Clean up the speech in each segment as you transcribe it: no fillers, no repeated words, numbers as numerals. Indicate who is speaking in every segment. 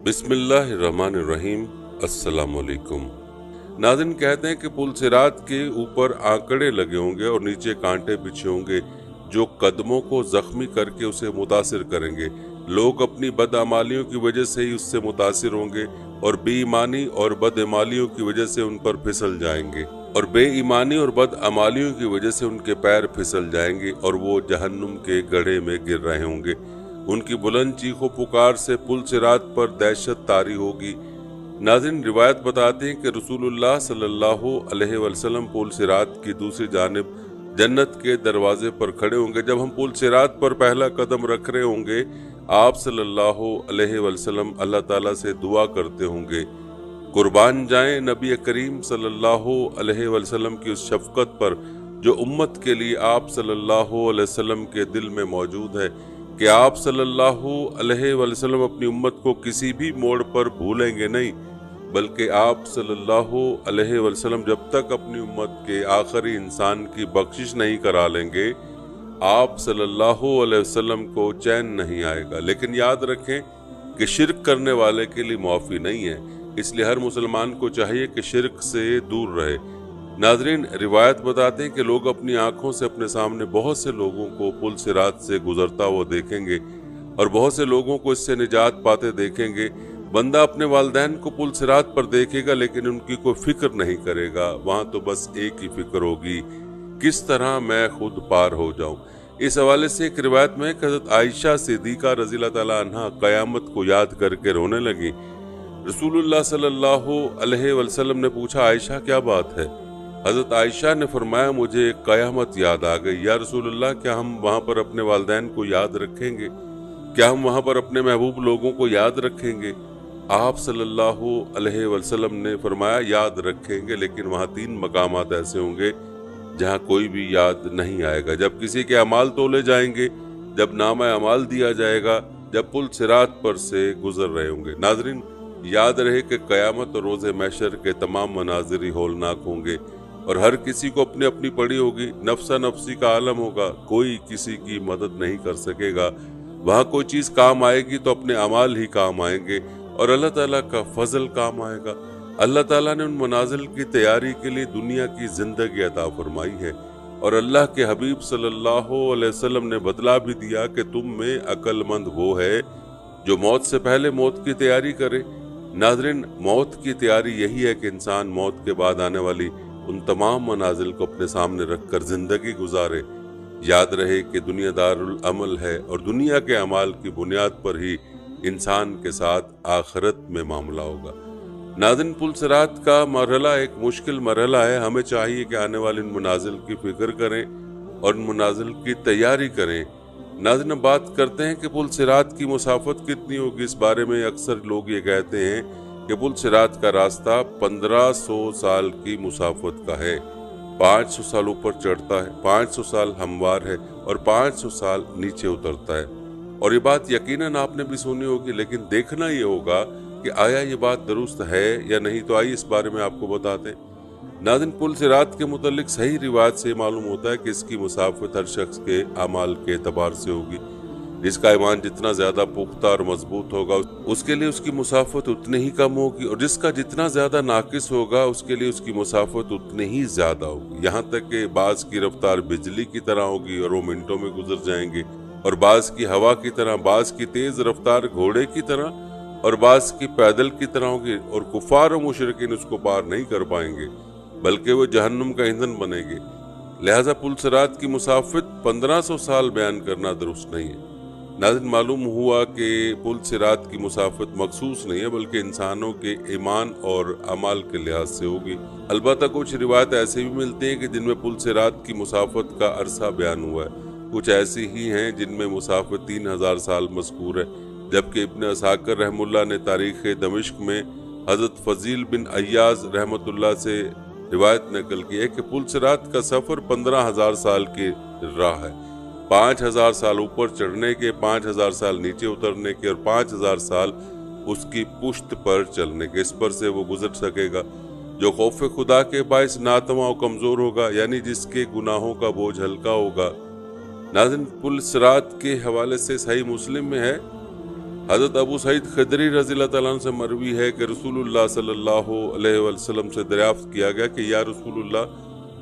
Speaker 1: बिस्मिल्लाहिर्रहमानिर्रहीम। अस्सलाम वालेकुम। नाज़रीन, कहते हैं कि पुल सिरात के ऊपर आंकड़े लगे होंगे और नीचे कांटे बिछे होंगे जो कदमों को जख्मी करके उसे मुतासिर करेंगे। लोग अपनी बदअमालियों की वजह से ही उससे मुतासिर होंगे और बेईमानी और बदअमालियों की वजह से उन पर फिसल जाएंगे की वजह से उनके पैर फिसल जाएंगे और वो जहन्नुम के गड्ढे में गिर रहे होंगे। उनकी बुलंद चीखों पुकार से पुल सिरात पर दहशत तारी होगी। नाज़रीन, रिवायत बताते हैं कि रसूलुल्लाह सल्लल्लाहु अलैहि वसल्लम पुल सिरात की दूसरी जानिब जन्नत के दरवाजे पर खड़े होंगे। जब हम पुल सिरात पर पहला कदम रख रहे होंगे, आप सल्लल्लाहु अलैहि वसल्लम अल्लाह ताला से दुआ करते होंगे। कुर्बान जाएं नबी करीम सल्लल्लाहु अलैहि वसल्लम की उस शफकत पर जो उम्मत के लिए आप सल्लल्लाहु अलैहि वसल्लम के दिल में मौजूद है कि आप सल्लल्लाहु अलैहि वसल्लम अपनी उम्मत को किसी भी मोड़ पर भूलेंगे नहीं, बल्कि आप सल्लल्लाहु अलैहि वसल्लम जब तक अपनी उम्मत के आखिरी इंसान की बख्शिश नहीं करा लेंगे, आप सल्लल्लाहु अलैहि वसल्लम को चैन नहीं आएगा। लेकिन याद रखें कि शिर्क करने वाले के लिए मुआफ़ी नहीं है, इसलिए हर मुसलमान को चाहिए कि शिर्क से दूर रहे। नाज़रीन, रिवायत बताते हैं कि लोग अपनी आंखों से अपने सामने बहुत से लोगों को पुल सिरात से गुजरता हुआ देखेंगे और बहुत से लोगों को इससे निजात पाते देखेंगे। बंदा अपने वालिदैन को पुल सिरात पर देखेगा लेकिन उनकी कोई फिक्र नहीं करेगा। वहाँ तो बस एक ही फिक्र होगी, किस तरह मैं खुद पार हो जाऊँ। इस हवाले से एक रिवायत में हज़रत आयशा सिद्दीक़ा रज़ियल्लाहु तआला अन्हा क़यामत को याद करके रोने लगी। रसूलुल्लाह सल्लल्लाहु अलैहि वसल्लम ने पूछा, आयशा क्या बात है? हज़रत आयशा ने फरमाया, मुझे क़यामत याद आ गई। या रसूलुल्लाह, क्या हम वहाँ पर अपने वालिदैन को याद रखेंगे? क्या हम वहाँ पर अपने महबूब लोगों को याद रखेंगे? आप सल्लल्लाहु अलैहि वसल्लम ने फरमाया, याद रखेंगे, लेकिन वहाँ 3 मकामात ऐसे होंगे जहाँ कोई भी याद नहीं आएगा। जब किसी के अमाल तोले जाएंगे, जब नामा अमाल दिया जाएगा, जब पुल सिरात पर से गुजर रहे होंगे। नाज़रीन, याद रहे कि क़यामत और रोज़े महशर के तमाम मनाज़िर होलनाक होंगे और हर किसी को अपनी अपनी पड़ी होगी। नफ्सा नफ्सी का आलम होगा, कोई किसी की मदद नहीं कर सकेगा। वहाँ कोई चीज़ काम आएगी तो अपने अमाल ही काम आएंगे और अल्लाह ताला का फजल काम आएगा। अल्लाह ताला ने उन मनाजिल की तैयारी के लिए दुनिया की जिंदगी अता फरमाई है और अल्लाह के हबीब सल्लल्लाहु अलैहि वसल्लम ने बदला भी दिया कि तुम में अक्लमंद वो है जो मौत से पहले मौत की तैयारी करे। नाज़रीन, मौत की तैयारी यही है कि इंसान मौत के बाद आने वाली उन तमाम मनाजिल को अपने सामने रखकर जिंदगी गुजारे। याद रहे कि दुनिया दारुल अमल है और दुनिया के अमाल की बुनियाद पर ही इंसान के साथ आखिरत में मामला होगा। नाज़रीन, पुल सिरात का मरहला एक मुश्किल मरहला है। हमें चाहिए कि आने वाले इन मनाजिल की फिक्र करें और इन मनाजिल की तैयारी करें। नाज़रीन, बात करते हैं कि पुल सिरात की मुसाफत कितनी होगी। इस बारे में अक्सर लोग ये कहते हैं कि पुल सिरात का रास्ता 1500 साल की मुसाफत का है। 500 साल ऊपर चढ़ता है, 500 साल हमवार है और 500 साल नीचे उतरता है। और ये बात यकीनन आपने भी सुनी होगी, लेकिन देखना ये होगा कि आया ये बात दुरुस्त है या नहीं। तो आइए इस बारे में आपको बताते हैं। नाज़रीन, पुल सिरात के मुतालिक सही रिवायत से मालूम होता है कि इसकी मुसाफत हर शख्स के अमाल के एतबार से होगी। जिसका ईमान जितना ज्यादा पुख्ता और मजबूत होगा उसके लिए उसकी मुसाफत उतनी ही कम होगी और जिसका जितना ज्यादा नाकिस होगा उसके लिए उसकी मुसाफत उतनी ही ज्यादा होगी। यहाँ तक कि बाज की रफ्तार बिजली की तरह होगी और वो मिनटों में गुजर जाएंगे, और बाज की हवा की तरह, बाज की तेज रफ्तार घोड़े की तरह और बाज की पैदल की तरह होगी। और कुफार और मुशरिकीन उसको पार नहीं कर पाएंगे, बल्कि वो जहन्नुम का ईंधन बनेंगे। लिहाजा पुल सिरात की मुसाफत 1500 साल बयान करना दुरुस्त नहीं है। नाज़रीन, मालूम हुआ कि पुल सिरात की मुसाफत मखसूस नहीं है, बल्कि इंसानों के ईमान और अमाल के लिहाज से होगी। अलबत्ता कुछ रिवायत ऐसे भी मिलती हैं कि जिनमें पुल सिरात की मुसाफत का अरसा बयान हुआ है। कुछ ऐसी ही हैं जिनमें मुसाफत 3000 साल मज़कूर है, जबकि इब्न असाकिर रहमुल्लाह ने तारीख़ दमिश्क में हज़रत फजील बिन अय्याज रहमतुल्लाह से रिवायत नकल की है कि पुल सिरात का सफ़र 15000 साल की राह है। 5000 साल ऊपर चढ़ने के, 5000 साल नीचे उतरने के और 5000 साल उसकी पुश्त पर चलने के। इस पर से वो गुजर सकेगा जो खौफ खुदा के बाइस नातवा और कमजोर होगा, यानी जिसके गुनाहों का बोझ हल्का होगा। नाज़रीन, पुल सिरात के हवाले से सही मुस्लिम में है हज़रत अबू सईद खदरी रज़ी अल्लाह तआला अन्हु से मरवी है कि रसूलुल्लाह सल्लल्लाहु अलैहि वसल्लम से दरियाफ्त किया गया कि या रसूलुल्लाह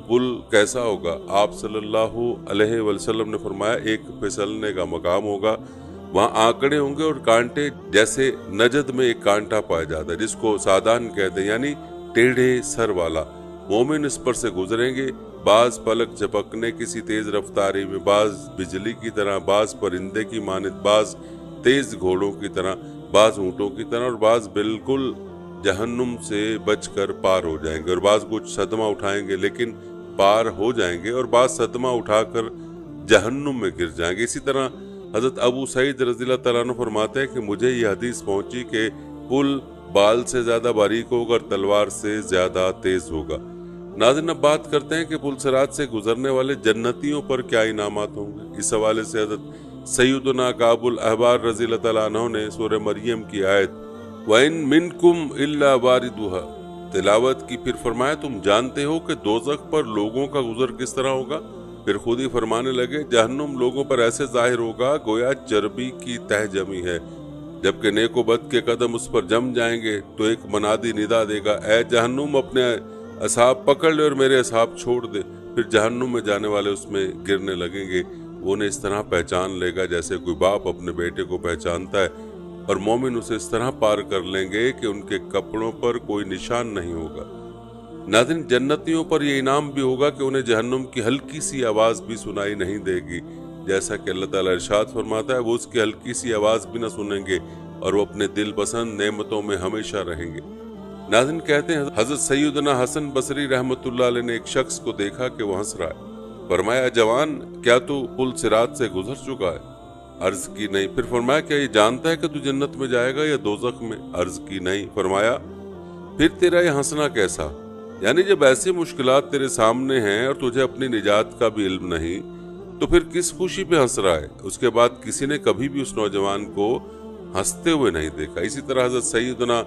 Speaker 1: पुल कैसा होगा। आप सल्लल्लाहु अलैहि वसल्लम ने फरमाया एक फिसलने का मकाम होगा, वहाँ आंकड़े होंगे और कांटे, जैसे नजद में एक कांटा पाया जाता है जिसको सादान कहते हैं, यानी टेढ़े सर वाला। मोमिन इस पर से गुजरेंगे, बाज पलक झपकने किसी तेज रफ्तारी में, बाज बिजली की तरह, बाज परिंदे की मानित, बाज तेज घोड़ों की तरह, बाज ऊंटों की तरह, और बाज बिल्कुल जहन्नुम से बचकर पार हो जाएंगे, और बाज कुछ सदमा उठाएंगे लेकिन पार हो जाएंगे, और बाज सदमा उठाकर जहन्नुम में गिर जाएंगे। इसी तरह हजरत अबू सईद रज़ी अल्लाह तआला अन्हु फरमाते हैं कि मुझे यह हदीस पहुंची कि पुल बाल से ज्यादा बारीक होगा और तलवार से ज्यादा तेज होगा। नाज़रीन, अब बात करते हैं कि पुल सिरात से गुजरने वाले जन्नतियों पर क्या इनामात होंगे। इस हवाले से हजरत सैयदना काबुल अहबार रज़ी अल्लाह तआला अन्हु ने सूरह मरियम की आयत वइन मिनकुम इल्ला वारिदुहा तिलावत की, फिर फरमाया तुम जानते हो कि दोज़ख पर लोगों का गुजर किस तरह होगा। फिर खुद ही फरमाने लगे जहन्नुम लोगों पर ऐसे जाहिर होगा गोया चर्बी की तह जमी है, जबकि नेको बद के कदम उस पर जम जाएंगे तो एक मनादी निदा देगा, ए जहन्नुम अपने असहाब पकड़ ले और मेरे असहाब छोड़ दे। फिर जहन्नुम में जाने वाले उसमें गिरने लगेंगे। वो उन्हें इस तरह पहचान लेगा जैसे कोई बाप अपने बेटे को पहचानता है, और मोमिन उसे इस तरह पार कर लेंगे कि उनके कपड़ों पर कोई निशान नहीं होगा। नाज़रीन, जन्नतियों पर यह इनाम भी होगा कि उन्हें जहन्नुम की हल्की सी आवाज भी सुनाई नहीं देगी, जैसा कि अल्लाह ताला इरशाद फरमाता है वो उसकी हल्की सी आवाज भी न सुनेंगे और वो अपने दिल पसंद नेमतों में हमेशा रहेंगे। नाज़रीन, कहते हैं हजरत सैयदना हसन बसरी रहमतुल्लाह अलैह ने एक शख्स को देखा कि वो हंस रहा है। फरमाया जवान, क्या तू पुल सिरात से गुजर चुका है? अर्ज की नहीं। फिर फरमाया क्या ये जानता है कि तू जन्नत में जाएगा या दोज़ख में? अर्ज की नहीं। फरमाया फिर तेरा ये हंसना कैसा, यानी जब ऐसी मुश्किलात तेरे सामने हैं और तुझे अपनी निजात का भी इल्म नहीं तो फिर किस खुशी पे हंस रहा है? उसके बाद किसी ने कभी भी उस नौजवान को हंसते हुए नहीं देखा। इसी तरह हजरत सैयदना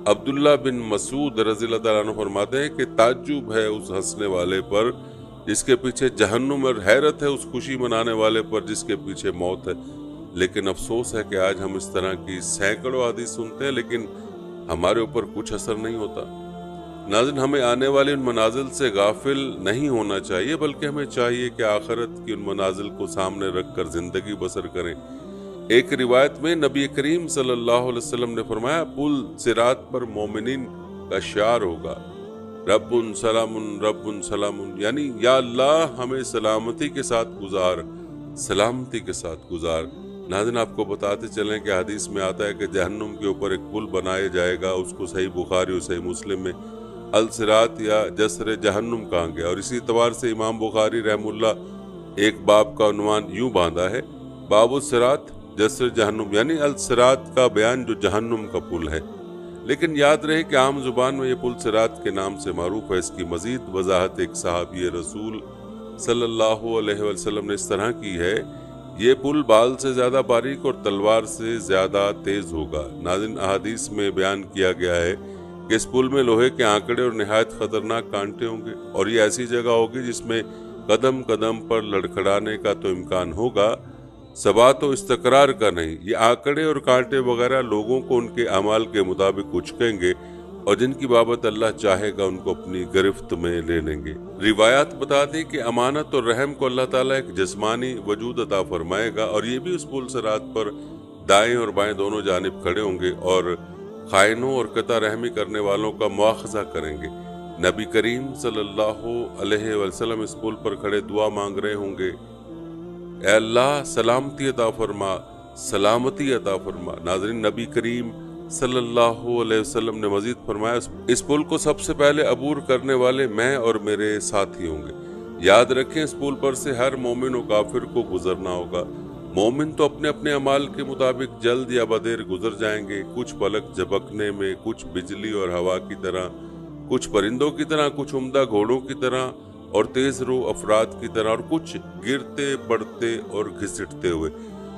Speaker 1: अब्दुल्ला बिन मसूद रज़ी अल्लाह तआला अन्हु फरमाते हैं कि ताज्जुब है उस हंसने वाले पर जिसके पीछे जहन्नुम, और हैरत है उस खुशी मनाने वाले पर जिसके पीछे मौत है। लेकिन अफसोस है कि आज हम इस तरह की सैकड़ों हदीस सुनते हैं लेकिन हमारे ऊपर कुछ असर नहीं होता। नाज़रीन, हमें आने वाले उन मनाजिल से गाफिल नहीं होना चाहिए, बल्कि हमें चाहिए कि आखिरत की उन मनाजिल को सामने रखकर जिंदगी बसर करें। एक रिवायत में नबी करीम सल्लल्लाहु अलैहि वसल्लम ने फरमाया पुल सिरात पर मोमिनीन का शार होगा रब्बुन सलामुन, यानी या अल्लाह हमें सलामती के साथ गुजार, सलामती के साथ गुजार। नाज़रीन, आपको बताते चलें कि हदीस में आता है कि जहन्नुम के ऊपर एक पुल बनाया जाएगा, उसको सही बुखारी और सही मुस्लिम में अल सिरात या जसर जहन्नुम कहा गया, और इसी एतबार से इमाम बुखारी रहमुल्लाह एक बाब का उन्वान यूं बांधा है बाबु सिरात जसर जहन्नुम, यानी अल सिरात का बयान जो जहन्नुम का पुल है। लेकिन याद रहे कि आम जुबान में यह पुल सिरात के नाम से मारूफ है। इसकी मजीद वजाहत एक सहाबी रसूल सल्लल्लाहु अलैहि वसल्लम ने इस तरह की है, ये पुल बाल से ज्यादा बारीक और तलवार से ज्यादा तेज होगा। नाज़रीन, अहादीस में बयान किया गया है कि इस पुल में लोहे के आंकड़े और निहायत खतरनाक कांटे होंगे, और ये ऐसी जगह होगी जिसमें कदम कदम पर लड़खड़ाने का तो इम्कान होगा, सबात तो इस्तकरार का नहीं। ये आंकड़े और कांटे वगैरह लोगों को उनके अमाल के मुताबिक उचकेंगे और जिनकी बाबत अल्लाह चाहेगा उनको अपनी गिरफ्त में ले लेंगे। रिवायात बताती कि अमानत और रहम को अल्लाह ताला एक जिस्मानी वजूद अता फरमाएगा, और ये भी उस पुल सिरात पर दाएं और बाएं दोनों जानिब खड़े होंगे और खाइनों और कता रहमी करने वालों का मुआखजा करेंगे। नबी करीम सल्लल्लाहु अलैहि वसल्लम इस पुल पर खड़े दुआ मांग रहे होंगे, ए अल्लाह सलामती अता फरमा, सलामती अता फरमा। नाज़रीन, नबी करीम सल्लल्लाहु अलैहि वसल्लम ने मजीद फरमाया इस पुल को सबसे पहले अबूर करने वाले मैं और मेरे साथी होंगे। याद रखें इस पुल पर से हर मोमिन और काफिर को गुजरना होगा। मोमिन तो अपने अपने अमाल के मुताबिक जल्द या बदेर गुजर जाएंगे, कुछ पलक झपकने में, कुछ बिजली और हवा की तरह, कुछ परिंदों की तरह, कुछ उम्दा घोड़ों की तरह और तेज रो अफराद की तरह, और कुछ गिरते पड़ते और घिसटते हुए।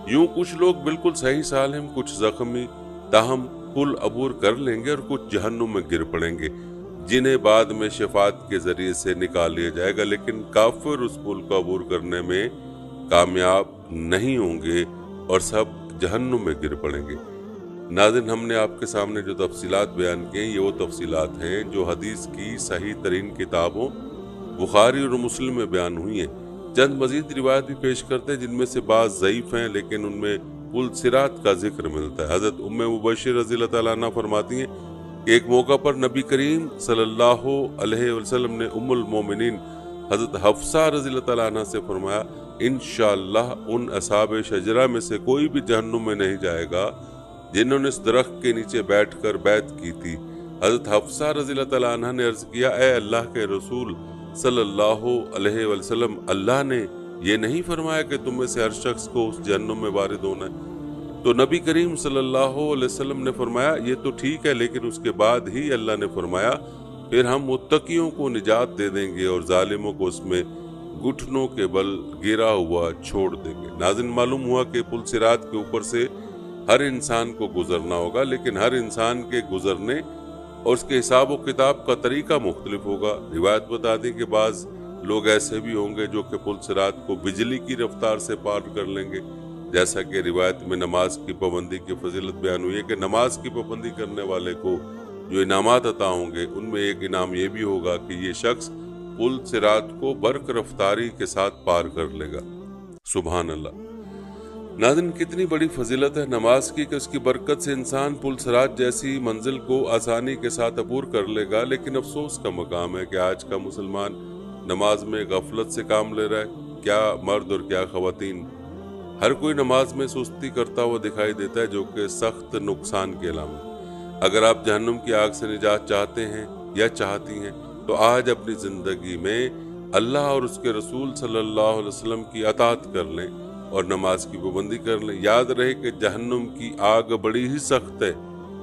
Speaker 1: यूं कुछ लोग बिल्कुल सही सालिम, कुछ जख्मी, ताहम पुल अबूर कर लेंगे, और कुछ जहन्नुम में गिर पड़ेंगे जिन्हें बाद में शफात के जरिए से निकाल लिया जाएगा। लेकिन काफिर उस पुल को अबूर करने में कामयाब नहीं होंगे और सब जहन्नुम में गिर पड़ेंगे। नाज़रीन, हमने आपके सामने जो तफसीलात बयान किए ये वो तफसीलात हैं जो हदीस की सही तरीन किताबों बुखारी और मुस्लिम में बयान हुई हैं। चंद मजीद रिवायत भी पेश करते हैं जिनमें से बाज़ ज़ईफ़ हैं, लेकिन उनमें पुल सिरात का जिक्र मिलता है। हज़रत उम्मे मुबश्शिर रज़ी अल्लाह तआला अन्हा फरमाती हैं कि एक मौका पर नबी करीम सल्लल्लाहु अलैहि वसल्लम ने उम्मुल मोमिनीन हज़रत हफ्सा रज़ी अल्लाह तआला अन्हा से फरमाया, इंशाअल्लाह उन असहाब शजरा में से कोई भी जहन्नुम में नहीं जाएगा जिन्होंने इस दरख्त के नीचे बैठकर बैत की थी। हज़रत हफ्सा रज़ी अल्लाह तआला अन्हा ने अर्ज़ किया, ए अल्लाह के रसूल सल्लल्लाहु अलैहि वसल्लम, अल्लाह ने ये नहीं फरमाया कि तुम में से हर शख्स को उस जहन्नुम में वारिद होना है? तो नबी करीम सल्लल्लाहु अलैहि वसल्लम ने फरमाया, ये तो ठीक है, लेकिन उसके बाद ही अल्लाह ने फरमाया, फिर हम मुत्तकियों को निजात दे देंगे और जालिमों को उसमें घुटनों के बल गिरा हुआ छोड़ देंगे। नाज़रीन, मालूम हुआ कि पुल सिरात के ऊपर से हर इंसान को गुजरना होगा, लेकिन हर इंसान के गुजरने और उसके हिसाब व किताब का तरीका मुख्तलिफ होगा। रिवायत बता दी कि बाज़ लोग ऐसे भी होंगे जो कि पुल सिरात को बिजली की रफ्तार से पार कर लेंगे, जैसा कि रिवायत में नमाज की पाबंदी की फजीलत बयान हुई है कि नमाज की पाबंदी करने वाले को जो इनामात अता होंगे उनमें एक इनाम ये भी होगा कि ये शख्स पुल सिरात को बर्क रफ्तारी के साथ पार कर लेगा। सुभान अल्लाह। नाज़रीन, कितनी बड़ी फजीलत है नमाज की कि उसकी बरकत से इंसान पुल सिरात जैसी मंजिल को आसानी के साथ अबूर कर लेगा। लेकिन अफसोस का मकाम है कि आज का मुसलमान नमाज में गफलत से काम ले रहा है। क्या मर्द और क्या खवातीन, हर कोई नमाज में सुस्ती करता हुआ दिखाई देता है, जो कि सख्त नुकसान के अलावा। अगर आप जहन्नुम की आग से निजात चाहते हैं या चाहती हैं तो आज अपनी ज़िंदगी में अल्लाह और उसके रसूल सल्लल्लाहु अलैहि वसल्लम की अताअत कर लें और नमाज की पाबंदी कर लें। याद रहे कि जहन्नुम की आग बड़ी ही सख्त है।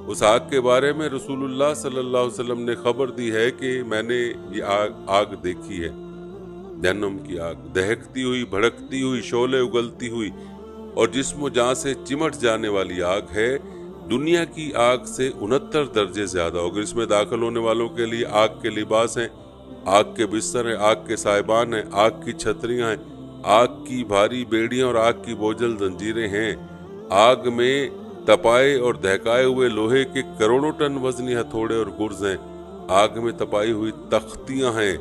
Speaker 1: उस आग के बारे में रसूलुल्लाह सल्लल्लाहु अलैहि वसल्लम ने खबर दी है कि मैंने ये आग देखी है। जहन्नुम की आग दहकती हुई, भड़कती हुई, शोले उगलती हुई और जिस्म जान से चिमट जाने वाली आग है। दुनिया की आग से 69 दर्जे ज्यादा होगी। इसमें दाखिल होने वालों के लिए आग के लिबास हैं, आग के बिस्तर हैं, आग के साहिबान हैं, आग की छतरियां हैं, आग की भारी बेड़ियां और आग की बोझल जंजीरें हैं। आग में तपाए और दहकाए हुए लोहे के करोड़ों टन वजनी हथौड़े और गुर्ज हैं। आग में तपाई हुई तख्तियां हैं।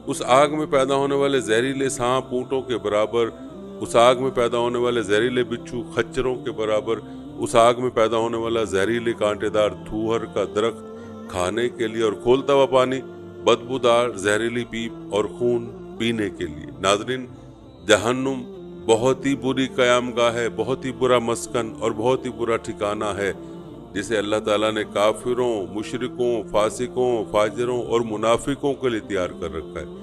Speaker 1: उस आग में पैदा होने वाले जहरीले सांप ऊंटों के बराबर, उस आग में पैदा होने वाले जहरीले बिच्छू खच्चरों के बराबर, उस आग में पैदा होने वाला जहरीले कांटेदार थूहर का दरख्त खाने के लिए और खोलता हुआ पानी बदबूदार जहरीली पीप और खून पीने के लिए। नाज़रीन, जहन्नुम बहुत ही बुरी क़यामगाह है, बहुत ही बुरा मस्कन और बहुत ही बुरा ठिकाना है, जिसे अल्लाह ताला ने काफिरों, मुशरिकों, फासिकों, फाजिरों और मुनाफिकों के लिए तैयार कर रखा है।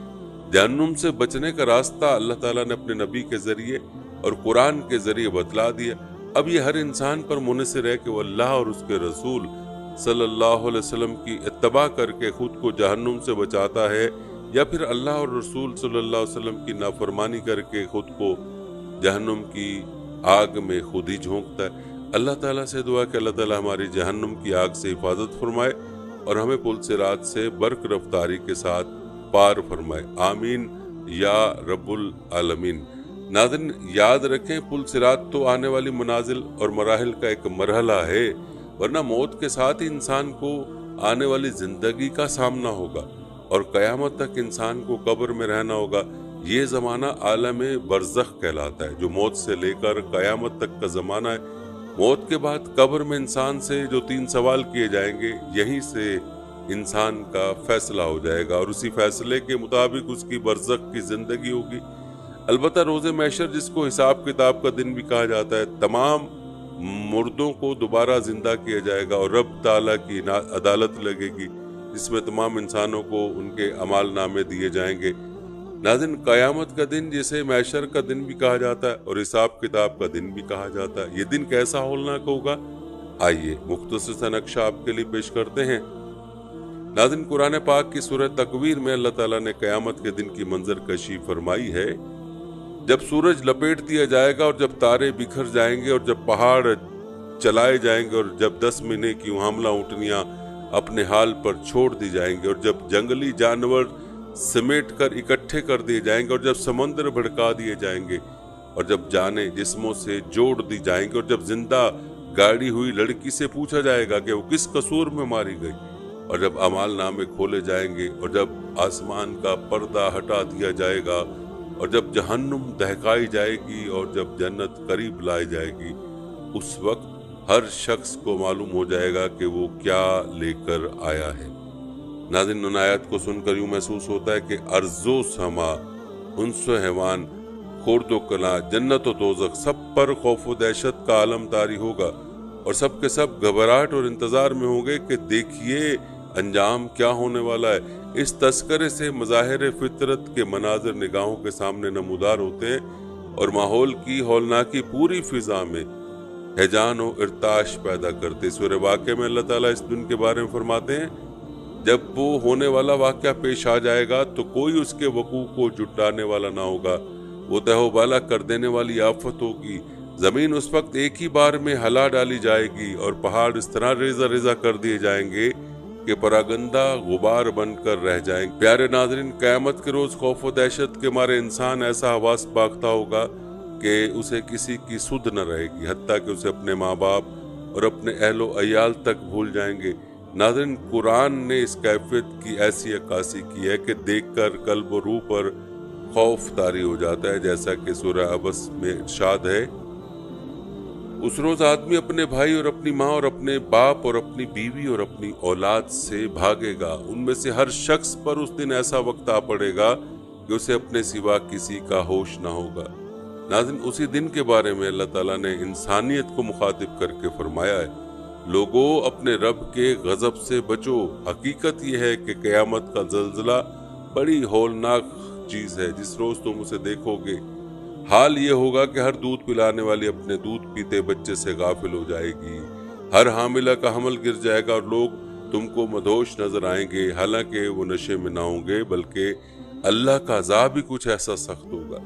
Speaker 1: जहन्नुम से बचने का रास्ता अल्लाह ताला ने अपने नबी के जरिए और कुरान के जरिए बतला दिया। अब ये हर इंसान पर मुनसिर है कि वो अल्लाह और उसके रसूल सल्लल्लाहु अलैहि वसल्लम की इत्तबा करके खुद को जहन्नुम से बचाता है या फिर अल्लाह और रसूल सल्लल्लाहु अलैहि वसल्लम की नाफरमानी करके खुद को जहन्नुम की आग में खुद ही झोंकता है। अल्लाह ताला से दुआ कि अल्लाह ताला हमारी जहन्नुम की आग से हिफाजत फरमाए और हमें पुल सिरात से बर्क रफ्तारी के साथ पार फरमाए। आमीन या रब्बुल आलमीन। नाज़रीन, याद रखें, पुल सिरात तो आने वाली मनाजिल और मराहिल का एक मरहला है, वरना मौत के साथ ही इंसान को आने वाली जिंदगी का सामना होगा और कयामत तक इंसान को कब्र में रहना होगा। ये ज़माना आलम बरज़ख कहलाता है, जो मौत से लेकर कयामत तक का ज़माना है। मौत के बाद कब्र में इंसान से जो 3 सवाल किए जाएंगे, यहीं से इंसान का फैसला हो जाएगा और उसी फैसले के मुताबिक उसकी बरज़ख की ज़िंदगी होगी। अलबत्ता रोज़े महशर, जिसको हिसाब किताब का दिन भी कहा जाता है, तमाम मुर्दों को दोबारा जिंदा किया जाएगा और रब ताला की अदालत लगेगी, जिसमें तमाम इंसानों को उनके अमाल नामे दिए जाएंगे। नाज़रीन, क़यामत का दिन, जिसे महशर का दिन भी कहा जाता है और हिसाब किताब का दिन भी कहा जाता है, ये दिन कैसा होलनाक होगा, आइए मुख्तसर सा नक्शा आपके लिए पेश करते हैं। नाज़रीन, कुरान पाक की सूरह तकवीर में अल्लाह ताला ने क़यामत के दिन की मंजर कशी फरमाई है। जब सूरज लपेट दिया जाएगा और जब तारे बिखर जाएंगे और जब पहाड़ चलाए जाएंगे और जब 10 महीने की हमला ऊँटनियाँ अपने हाल पर छोड़ दी जाएंगे और जब जंगली जानवर समेट कर इकट्ठे कर दिए जाएंगे और जब समंदर भड़का दिए जाएंगे और जब जाने जिस्मों से जोड़ दी जाएंगे और जब जिंदा गाड़ी हुई लड़की से पूछा जाएगा कि वो किस कसूर में मारी गई। और जब अमाल नामे खोले जाएंगे और जब आसमान का पर्दा हटा दिया जाएगा और जब जहन्नुम दहकाई जाएगी और जब जन्नत करीब लाई जाएगी, उस वक्त हर शख्स को मालूम हो जाएगा कि वो क्या लेकर आया है। नाज़रीन, उन आयत को सुनकर यूं महसूस होता है कि अर्ज़ो समा, उन्सो हैवान, खुर्दो कला, जन्नत व दोज़ख, सब पर खौफ व दहशत का आलम तारी होगा और सब के सब घबराहट और इंतजार में होंगे कि देखिए अंजाम क्या होने वाला है। इस तस्करे से मज़ाहिर फितरत के मनाजिर निगाहों के सामने नमूदार होते हैं और माहौल की हौलनाकी पूरी फिजा में हैजान और इर्ताश पैदा करते। सूरह वाक़िया में अल्लाह ताला इस दिन के बारे में फरमाते हैं, जब वो होने वाला वाक़या पेश आ जाएगा तो कोई उसके वकूअ को जुटाने वाला ना होगा। वो तहोबाला कर देने वाली आफत होगी। जमीन उस वक्त एक ही बार में हिला डाली जाएगी और पहाड़ इस तरह रेजा रेजा कर दिए जाएंगे कि परागंदा गुबार बनकर रह जाएंगे। प्यारे नाज़रीन, क़यामत के रोज खौफ व दहशत के मारे इंसान ऐसा हवास बाख्ता होगा कि उसे किसी की सुध न रहेगी, हत्ता कि उसे अपने माँ बाप और अपने अहलो अयाल तक भूल जाएंगे। नाज़रीन, कुरान ने इस कैफियत की ऐसी अक्कासी की है कि देखकर कल्ब और रूह पर खौफ तारी हो जाता है। जैसा कि सूरह अबस में इरशाद है, उस रोज आदमी अपने भाई और अपनी माँ और अपने बाप और अपनी बीवी और अपनी औलाद से भागेगा। उनमें से हर शख्स पर उस दिन ऐसा वक्त आ पड़ेगा कि उसे अपने सिवा किसी का होश ना होगा। नाज़रीन, उसी दिन के बारे में अल्लाह ताला ने इंसानियत को मुखातिब करके फरमाया है, लोगों अपने रब के गजब से बचो। हकीकत यह है कि क़यामत का ज़ल्ज़ला बड़ी हौलनाक चीज़ है। जिस रोज़ तुम उसे देखोगे, हाल ये होगा कि हर दूध पिलाने वाली अपने दूध पीते बच्चे से गाफिल हो जाएगी, हर हामिला का हमल गिर जाएगा और लोग तुमको मदहोश नजर आएंगे, हालांकि वो नशे में ना होंगे बल्कि अल्लाह का अज़ाब भी कुछ ऐसा सख्त होगा।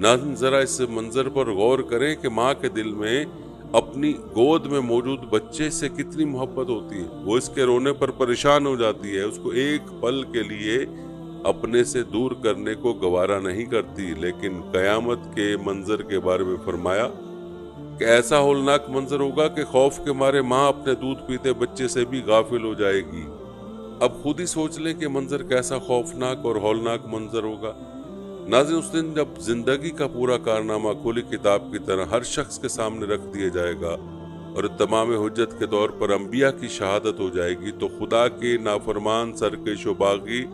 Speaker 1: नाज़रीन, जरा इस मंजर पर गौर करें कि माँ के दिल में अपनी गोद में मौजूद बच्चे से कितनी मोहब्बत होती है। वो इसके रोने पर परेशान हो जाती है, उसको एक पल के लिए अपने से दूर करने को गवारा नहीं करती। लेकिन कयामत के मंजर के बारे में फरमाया कि ऐसा हौलनाक मंजर होगा कि खौफ के मारे माँ अपने दूध पीते बच्चे से भी गाफिल हो जाएगी। अब खुद ही सोच लें कि मंजर कैसा खौफनाक और हौलनाक मंजर होगा। नाज़रीन, उस दिन जब जिंदगी का पूरा कारनामा खुली किताब की तरह हर शख्स के सामने रख दिया जाएगा और तमाम हुज्जत के तौर पर अंबिया की शहादत हो जाएगी, तो खुदा के नाफरमान सरकश व बागी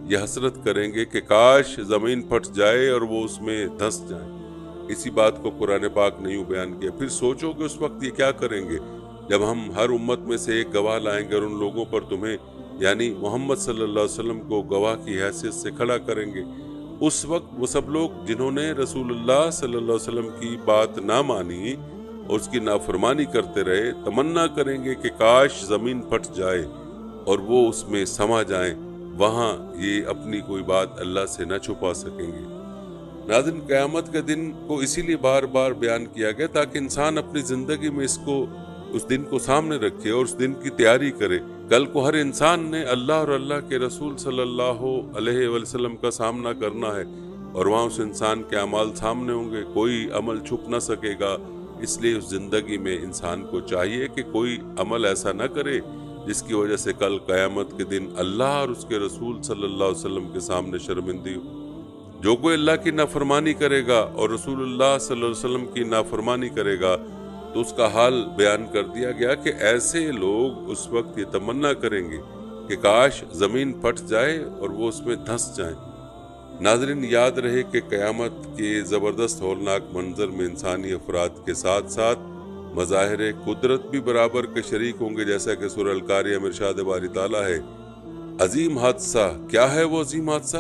Speaker 1: ये हसरत करेंगे कि काश जमीन फट जाए और वो उसमें धंस जाए। इसी बात को कुरान पाक ने यूं बयान किया, फिर सोचो कि उस वक्त ये क्या करेंगे जब हम हर उम्मत में से एक गवाह लाएंगे और उन लोगों पर तुम्हें यानी मोहम्मद सल्लल्लाहु अलैहि वसल्लम को गवाह की हैसियत से खड़ा करेंगे। उस वक्त वो सब लोग जिन्होंने रसूलुल्लाह सल्लल्लाहु अलैहि वसल्लम की बात ना मानी और उसकी नाफरमानी करते रहे, तमन्ना करेंगे कि काश जमीन फट जाए और वो उसमें समा जाए, वहां ये अपनी कोई बात अल्लाह से न छुपा सकेंगे। नाज़रीन, क़यामत के दिन को इसीलिए बार बार बयान किया गया ताकि इंसान अपनी जिंदगी में उस दिन को सामने रखे और उस दिन की तैयारी करे। कल को हर इंसान ने अल्लाह और अल्लाह के रसूल सल्लल्लाहु अलैहि वसल्लम का सामना करना है और वहां उस इंसान के अमाल सामने होंगे, कोई अमल छुप न सकेगा। इसलिए उस जिंदगी में इंसान को चाहिए कि कोई अमल ऐसा न करे जिसकी वजह से कल क़यामत के दिन अल्लाह और उसके रसूल सल्लल्लाहु अलैहि वसल्लम के सामने शर्मिंदी हो। जो कोई अल्लाह की नाफरमानी करेगा और रसूलुल्लाह सल्लल्लाहु अलैहि वसल्लम की नाफरमानी करेगा तो उसका हाल बयान कर दिया गया कि ऐसे लोग उस वक्त ये तमन्ना करेंगे कि काश जमीन फट जाए और वो उसमें धंस जाए। नाज़रीन, याद रहे कि क़यामत के ज़बरदस्त हौलनाक मंजर में इंसानी अफराद के साथ साथ मज़ाहिर कुदरत भी बराबर के शरीक होंगे। जैसा कि सूरह अल-कारिया में इरशाद बारी ताला है, अजीम हादसा क्या है वो अजीम हादसा,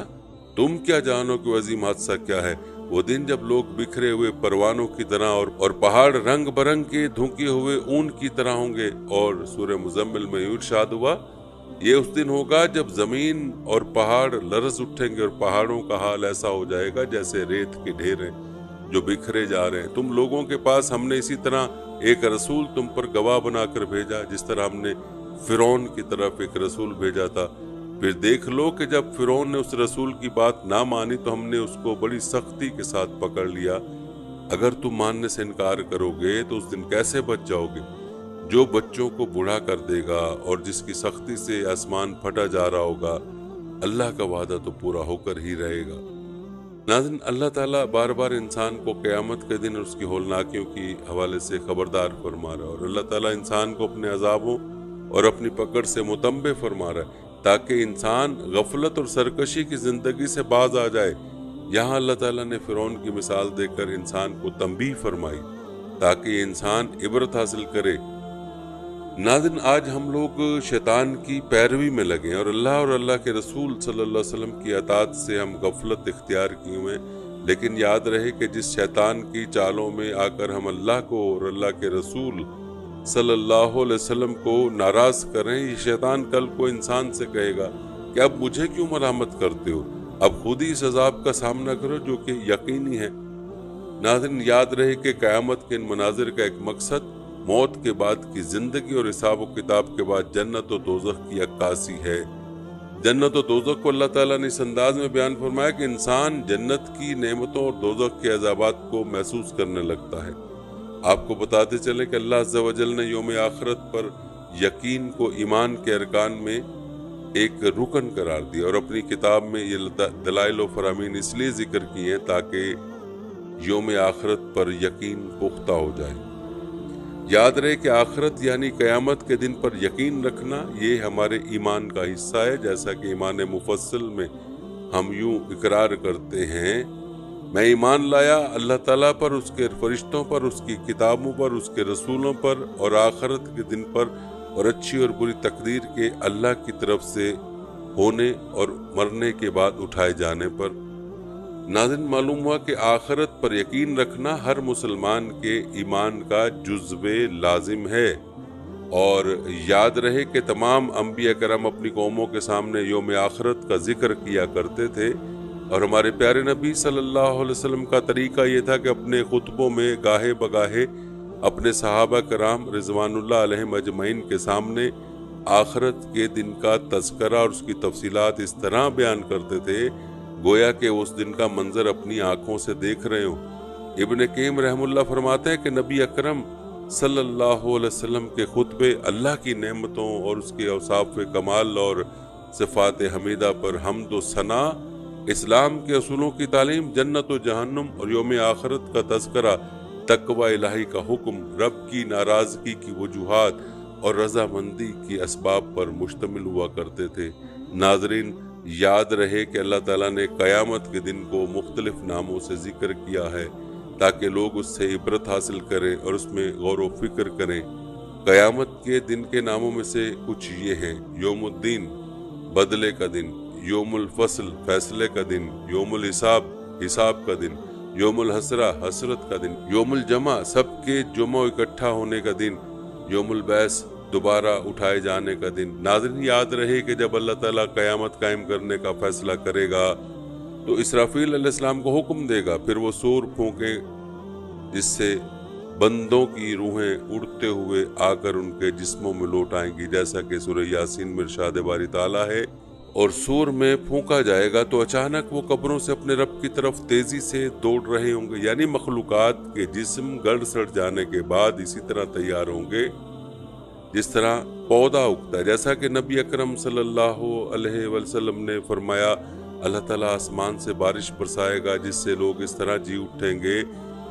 Speaker 1: तुम क्या जानो कि वो अजीम हादसा क्या है। वो दिन जब लोग बिखरे हुए परवानों की तरह और पहाड़ रंग बरंग के धुके हुए ऊन की तरह होंगे। और सूरह मुज़म्मिल में इरशाद हुआ, ये उस दिन होगा जब जमीन और पहाड़ लरज़ उठेंगे और पहाड़ों का हाल ऐसा हो जाएगा जैसे रेत के ढेर हैं जो बिखरे जा रहे हैं। तुम लोगों के पास हमने इसी तरह एक रसूल तुम पर गवाह बनाकर भेजा, जिस तरह हमने फिरौन की तरफ एक रसूल भेजा था। फिर देख लो कि जब फिरौन ने उस रसूल की बात ना मानी तो हमने उसको बड़ी सख्ती के साथ पकड़ लिया। अगर तुम मानने से इनकार करोगे तो उस दिन कैसे बच जाओगे। जो बच्चों को बूढ़ा कर देगा और जिसकी सख्ती से आसमान फटा जा रहा होगा, अल्लाह का वादा तो पूरा होकर ही रहेगा। नाज़रीन, अल्लाह ताला बार बार इंसान को क़यामत के दिन उसकी होलनाकियों की हवाले से खबरदार फरमा रहा है, और अल्लाह ताला इंसान को अपने अजाबों और अपनी पकड़ से मुतंबे फरमा रहा है ताकि इंसान गफलत और सरकशी की ज़िंदगी से बाज आ जाए। यहाँ अल्लाह ताला ने फ़िरौन की मिसाल देकर इंसान को तंबीह फरमाई ताकि इंसान इबरत हासिल करे। नाज़रीन, आज हम लोग शैतान की पैरवी में लगे और अल्लाह के रसूल सल्लल्लाहु अलैहि वसल्लम की अताअत से हम गफलत इख्तियार किए हुए हैं। लेकिन याद रहे कि जिस शैतान की चालों में आकर हम अल्लाह को और अल्लाह के रसूल सल्लल्लाहु अलैहि वसल्लम को नाराज़ करें, ये शैतान कल को इंसान से कहेगा कि अब मुझे क्यों मलामत करते हो, अब खुद ही इस अज़ाब का सामना करो जो कि यकीनी है। नाज़रीन, याद रहे कि क़यामत के इन मनाज़िर का एक मकसद मौत के बाद की जिंदगी और हिसाब व किताब के बाद जन्नत और दोज़ख की अक्कासी है। जन्नत और दोज़ख को अल्लाह ताला ने इस अंदाज में बयान फरमाया कि इंसान जन्नत की नेमतों और दोज़ख के अज़ाबात को महसूस करने लगता है। आपको बताते चले कि अल्लाह अज़्ज़ा व जल ने यौम आखिरत पर यकीन को ईमान के अरकान में एक रुकन करार दिया और अपनी किताब में ये दलाइल व फरामीन इसलिए जिक्र किए हैं ताकि यौम आखिरत पर यकीन पुख्ता हो जाए। याद रहे कि आखिरत यानी क़यामत के दिन पर यकीन रखना ये हमारे ईमान का हिस्सा है। जैसा कि ईमान मुफस्सल में हम यूं इकरार करते हैं, मैं ईमान लाया अल्लाह ताला पर, उसके फरिश्तों पर, उसकी किताबों पर, उसके रसूलों पर और आखिरत के दिन पर और अच्छी और बुरी तकदीर के अल्लाह की तरफ से होने और मरने के बाद उठाए जाने पर। नाज़रीन, मालूम हुआ कि आखिरत पर यकीन रखना हर मुसलमान के ईमान का जुज़्वे लाजिम है। और याद रहे कि तमाम अंबिया करम अपनी कौमों के सामने यौम आखिरत का जिक्र किया करते थे, और हमारे प्यारे नबी सल्लल्लाहु अलैहि वसल्लम का तरीका ये था कि अपने खुतबों में गाहे बगाहे अपने सहाबा कराम रिज़वानुल्लाह अलैहिम अजमईन के सामने आखिरत के दिन का तज़किरा और उसकी तफसीलात इस तरह बयान करते थे गोया कि उस दिन का मंजर अपनी आंखों से देख रहे हो। इब्न क़य्यिम रहमुल्लाह फरमाते हैं कि नबी अकरम सल्लल्लाहु अलैहि वसल्लम के खुतबे अल्लाह की नेमतों और उसके औसाफ कमाल और सिफ़ात हमीदा पर हम्द व सना, इस्लाम के असूलों की तालीम, जन्नत व जहन्नुम और यौम आखिरत का तज़किरा, तक़वा इलाही का हुक्म, रब की नाराज़गी की वजूहात और रज़ामंदी की असबाब पर मुश्तमिल हुआ करते थे। नाज़रीन, याद रहे कि अल्लाह ताला ने क़यामत के दिन को मुख्तलिफ नामों से जिक्र किया है ताकि लोग उससे इबरत हासिल करें और उसमें गौर व फिक्र करें। क़यामत के दिन के नामों में से कुछ ये हैं: यौमुद्दीन बदले का दिन, यौमुल फ़स्ल फैसले का दिन, यौमुल हिसाब हिसाब का दिन, यौमुल हसरा हसरत का दिन, यौमुल जमा सबके जुमा इकट्ठा होने का दिन, यौमुल बैस दोबारा उठाए जाने का दिन। नाज़रीन, याद रहे कि जब अल्लाह ताला क़यामत कायम करने का फैसला करेगा तो इसराफील अलैहिस्सलाम को हुक्म देगा, फिर वो सूर फूंके जिससे बंदों की रूहें उड़ते हुए आकर उनके जिस्मों में लौट आएंगी, जैसा कि सूरह यासीन में इरशाद बारी ताला है। और सूर में फूंका जाएगा तो अचानक वो कब्रों से अपने रब की तरफ तेजी से दौड़ रहे होंगे, यानी मखलूकात के जिस्म गड़ सड़ जाने के बाद इसी तरह तैयार होंगे जिस तरह पौधा उगता है। जैसा कि नबी अकरम सल्लल्लाहु अलैहि वसल्लम ने फरमाया, अल्लाह ताला आसमान से बारिश बरसाएगा जिससे लोग इस तरह जी उठेंगे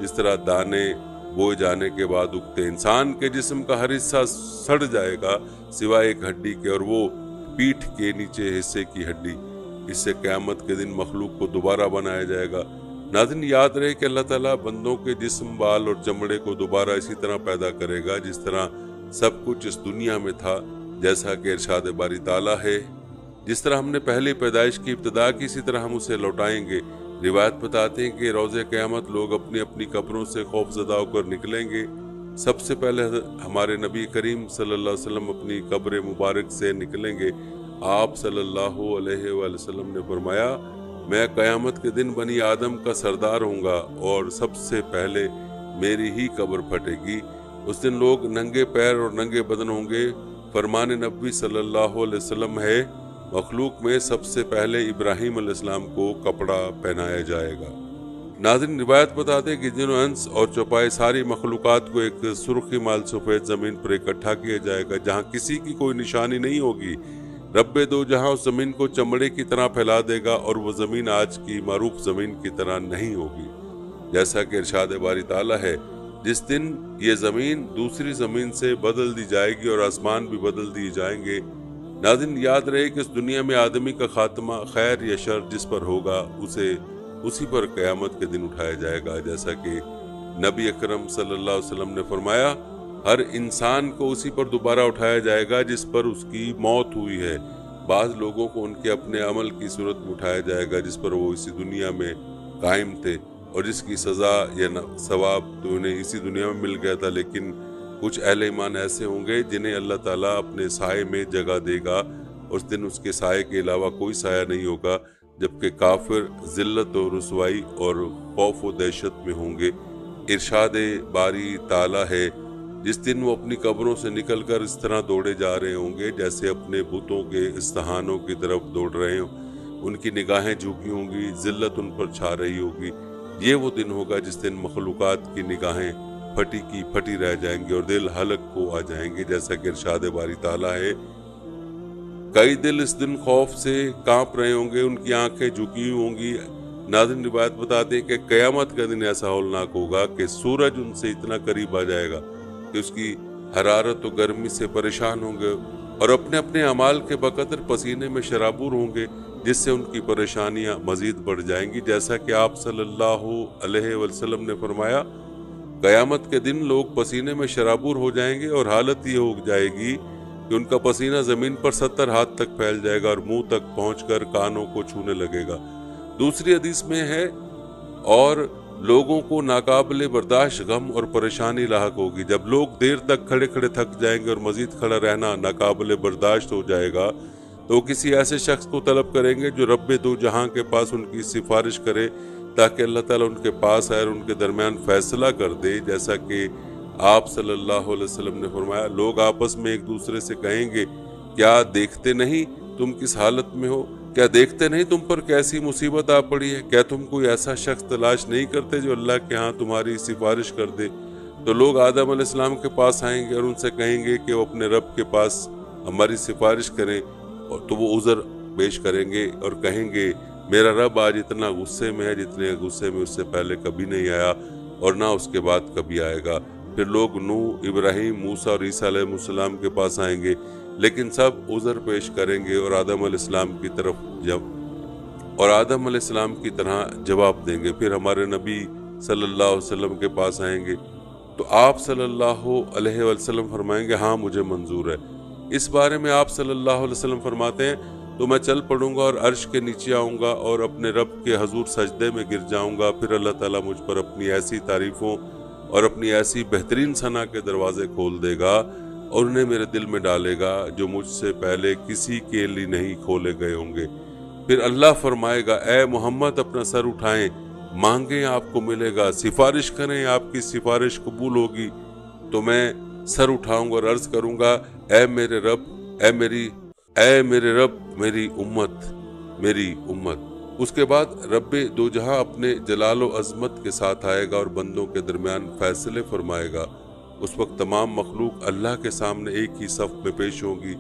Speaker 1: जिस तरह दाने बोए जाने के बाद उगते। इंसान के जिस्म का हर हिस्सा सड़ जाएगा सिवाय एक हड्डी के, और वो पीठ के नीचे हिस्से की हड्डी। इससे क़यामत के दिन मखलूक को दोबारा बनाया जाएगा। नाज़रीन, याद रहे कि अल्लाह ताला बंदों के जिस्म, बाल और चमड़े को दोबारा इसी तरह पैदा करेगा जिस तरह सब कुछ इस दुनिया में था। जैसा कि इरशाद बारी ताला है, जिस तरह हमने पहली पैदाइश की इब्तिदा की इसी तरह हम उसे लौटाएंगे। रिवायत बताते हैं कि रोज़े क़यामत लोग अपनी अपनी कब्रों से खौफज़दा होकर निकलेंगे। सबसे पहले हमारे नबी करीम सल्लल्लाहु अलैहि वसल्लम अपनी कब्र मुबारक से निकलेंगे। आप सल्लल्लाहु अलैहि वसल्लम ने फरमाया, मैं क़यामत के दिन बनी आदम का सरदार होऊंगा और सबसे पहले मेरी ही कब्र फटेगी। उस दिन लोग नंगे पैर और नंगे बदन होंगे। फरमान नबी सल्लल्लाहु अलैहि वसल्लम है, मखलूक में सबसे पहले इब्राहीम अलैहिस्सलाम को कपड़ा पहनाया जाएगा। नाज़रीन, रिवायत बताते हैं कि जिन्हों इंस और चौपाए सारी मखलूक़ात को एक सुर्खी माल सफ़ेद ज़मीन पर इकट्ठा किया जाएगा, जहाँ किसी की कोई निशानी नहीं होगी। रब्बे दो जहाँ उस ज़मीन को चमड़े की तरह फैला देगा और वो ज़मीन आज की मारूफ ज़मीन की तरह नहीं होगी। जैसा कि इरशाद बारी ताला है, जिस दिन ये ज़मीन दूसरी ज़मीन से बदल दी जाएगी और आसमान भी बदल दिए जाएंगे। नाज़रीन, याद रहे कि इस दुनिया में आदमी का खात्मा खैर या शर जिस पर होगा उसे उसी पर क़यामत के दिन उठाया जाएगा। जैसा कि नबी अकरम सल्लल्लाहु अलैहि वसल्लम ने फरमाया, हर इंसान को उसी पर दोबारा उठाया जाएगा जिस पर उसकी मौत हुई है। बाज़ लोगों को उनके अपने अमल की सूरत में उठाया जाएगा जिस पर वो इसी दुनिया में कायम थे और जिसकी सज़ा या सवाब तो उन्हें इसी दुनिया में मिल गया था। लेकिन कुछ अहले ईमान ऐसे होंगे जिन्हें अल्लाह ताला अपने साए में जगह देगा। उस दिन उसके साए के अलावा कोई साया नहीं होगा, जबकि काफिर जिल्लत और रुसवाई और खौफ व दहशत में होंगे। इरशाद बारी ताला है, जिस दिन वो अपनी कब्रों से निकलकर इस तरह दौड़े जा रहे होंगे जैसे अपने बुतों के इस्तेहानों की तरफ दौड़ रहे हों। उनकी निगाहें झुकी होंगी, जिल्लत उन पर छा रही होगी। ये वो दिन होगा जिस दिन मखलूक़ात की निगाहें फटी की फटी रह जाएंगी और दिल हलक को आ जाएंगे। जैसा कि इरशाद बारी ताला है, कई दिल इस दिन खौफ से कांप रहे होंगे, उनकी आंखें झुकी हुई होंगी। नाज़रीन, रिवायत बताते हैं कि क़यामत का दिन ऐसा हौलनाक होगा कि सूरज उनसे इतना करीब आ जाएगा कि उसकी हरारत और गर्मी से परेशान होंगे और अपने अपने अमाल के बकदर पसीने में शराबूर होंगे, जिससे उनकी परेशानियां मजीद बढ़ जाएंगी। जैसा कि आप सल्लल्लाहु अलैहि वसल्लम ने फरमाया, क़यामत के दिन लोग पसीने में शराबूर हो जाएंगे और हालत ये हो जाएगी कि उनका पसीना ज़मीन पर 70 हाथ तक फैल जाएगा और मुंह तक पहुंचकर कानों को छूने लगेगा। दूसरी हदीस में है, और लोगों को नाकाबिले बर्दाश्त गम और परेशानी लाहक होगी। जब लोग देर तक खड़े खड़े थक जाएंगे और मजीद खड़ा रहना नाकाबिले बर्दाश्त हो जाएगा, तो किसी ऐसे शख्स को तलब करेंगे जो रब्बे दो जहां के पास उनकी सिफारिश करे, ताकि अल्लाह ताला उनके पास आए और उनके दरमियान फैसला कर दे। जैसा कि आप सल्लल्लाहु अलैहि वसल्लम ने फरमाया, लोग आपस में एक दूसरे से कहेंगे, क्या देखते नहीं तुम किस हालत में हो? क्या देखते नहीं तुम पर कैसी मुसीबत आ पड़ी है? क्या तुम कोई ऐसा शख्स तलाश नहीं करते जो अल्लाह के यहाँ तुम्हारी सिफारिश कर दे? तो लोग आदम अलैहिस्सलाम के पास आएंगे और उनसे कहेंगे कि वो अपने रब के पास हमारी सिफारिश करें, और तो वो उज़र पेश करेंगे और कहेंगे, मेरा रब आज इतना गुस्से में है जितने गुस्से में उससे पहले कभी नहीं आया और ना उसके बाद कभी आएगा। फिर लोग नूह, इब्राहिम, मूसा और ईसा अलैहिस्सलाम के पास आएंगे, लेकिन सब उज़र पेश करेंगे और आदम अलैहिस्सलाम की तरह जवाब देंगे। फिर हमारे नबी सल्लल्लाहु अलैहि वसल्लम के पास आएंगे, तो आप सल्लल्लाहु अलैहि वसल्लम फरमाएंगे, हाँ मुझे मंजूर है। इस बारे में आप सल्लल्लाहु अलैहि वसल्लम फरमाते हैं, तो मैं चल पड़ूंगा और अर्श के नीचे आऊँगा और अपने रब के हजूर सजदे में गिर जाऊँगा। फिर अल्लाह ताला मुझ पर अपनी ऐसी तारीफ़ों और अपनी ऐसी बेहतरीन सना के दरवाजे खोल देगा और उन्हें मेरे दिल में डालेगा जो मुझसे पहले किसी के लिए नहीं खोले गए होंगे। फिर अल्लाह फरमाएगा, ए मोहम्मद अपना सर उठाएं, मांगें आपको मिलेगा, सिफारिश करें आपकी सिफारिश कबूल होगी। तो मैं सर उठाऊंगा और अर्ज करूंगा, ए मेरे रब मेरी उम्मत। उसके बाद रब्बे दो जहां अपने जलालो अजमत के साथ आएगा और बंदों के दरमियान फैसले फरमाएगा। उस वक्त तमाम मखलूक अल्लाह के सामने एक ही सफ में पेश होगी,